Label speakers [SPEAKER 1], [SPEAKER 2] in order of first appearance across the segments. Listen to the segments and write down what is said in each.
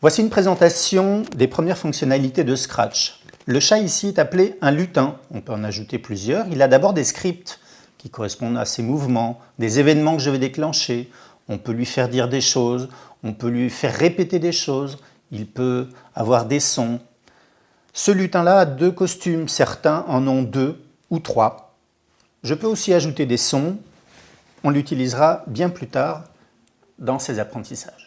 [SPEAKER 1] Voici une présentation des premières fonctionnalités de Scratch. Le chat ici est appelé un lutin, on peut en ajouter plusieurs. Il a d'abord des scripts qui correspondent à ses mouvements, des événements que je vais déclencher. On peut lui faire dire des choses, on peut lui faire répéter des choses, il peut avoir des sons. Ce lutin-là a deux costumes, certains en ont 2 ou 3. Je peux aussi ajouter des sons, on l'utilisera bien plus tard dans ses apprentissages.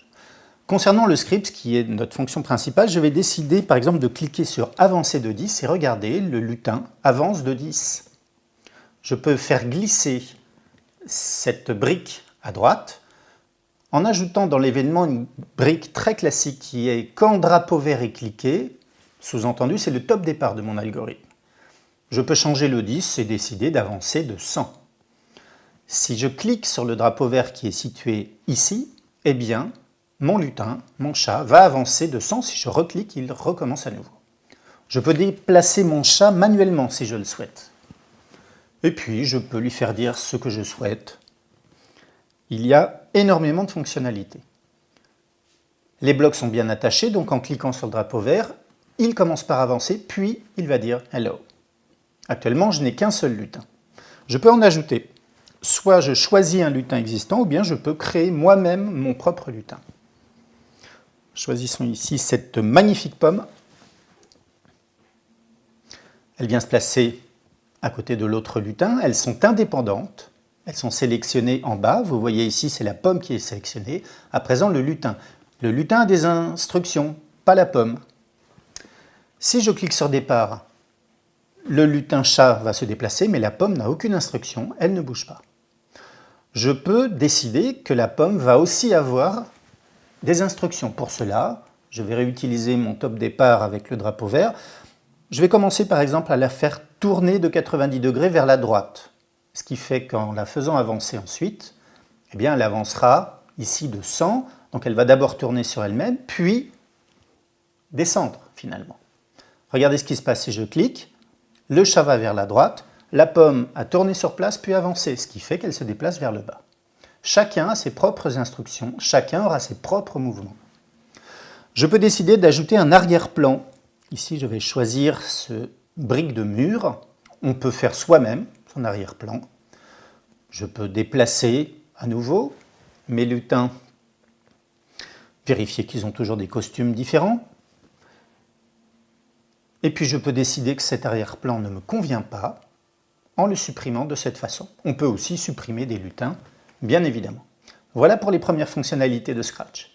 [SPEAKER 1] Concernant le script, qui est notre fonction principale, je vais décider par exemple de cliquer sur avancer de 10 et regardez, le lutin avance de 10. Je peux faire glisser cette brique à droite en ajoutant dans l'événement une brique très classique qui est quand drapeau vert est cliqué, sous-entendu c'est le top départ de mon algorithme. Je peux changer le 10 et décider d'avancer de 100. Si je clique sur le drapeau vert qui est situé ici, eh bien, mon lutin, mon chat, va avancer de 100. Si je reclique, il recommence à nouveau. Je peux déplacer mon chat manuellement si je le souhaite. Et puis, je peux lui faire dire ce que je souhaite. Il y a énormément de fonctionnalités. Les blocs sont bien attachés, donc en cliquant sur le drapeau vert, il commence par avancer, puis il va dire « Hello ». Actuellement, je n'ai qu'un seul lutin. Je peux en ajouter. Soit je choisis un lutin existant, ou bien je peux créer moi-même mon propre lutin. Choisissons ici cette magnifique pomme. Elle vient se placer à côté de l'autre lutin. Elles sont indépendantes. Elles sont sélectionnées en bas. Vous voyez ici, c'est la pomme qui est sélectionnée. À présent, le lutin. Le lutin a des instructions, pas la pomme. Si je clique sur départ, le lutin chat va se déplacer, mais la pomme n'a aucune instruction. Elle ne bouge pas. Je peux décider que la pomme va aussi avoir des instructions. Pour cela, je vais réutiliser mon top départ avec le drapeau vert. Je vais commencer par exemple à la faire tourner de 90 degrés vers la droite. Ce qui fait qu'en la faisant avancer ensuite, eh bien, elle avancera ici de 100. Donc elle va d'abord tourner sur elle-même, puis descendre finalement. Regardez ce qui se passe si je clique. Le chat va vers la droite. La pomme a tourné sur place puis avancé, ce qui fait qu'elle se déplace vers le bas. Chacun a ses propres instructions, chacun aura ses propres mouvements. Je peux décider d'ajouter un arrière-plan. Ici, je vais choisir ce brique de mur. On peut faire soi-même son arrière-plan. Je peux déplacer à nouveau mes lutins, vérifier qu'ils ont toujours des costumes différents. Et puis, je peux décider que cet arrière-plan ne me convient pas en le supprimant de cette façon. On peut aussi supprimer des lutins, bien évidemment. Voilà pour les premières fonctionnalités de Scratch.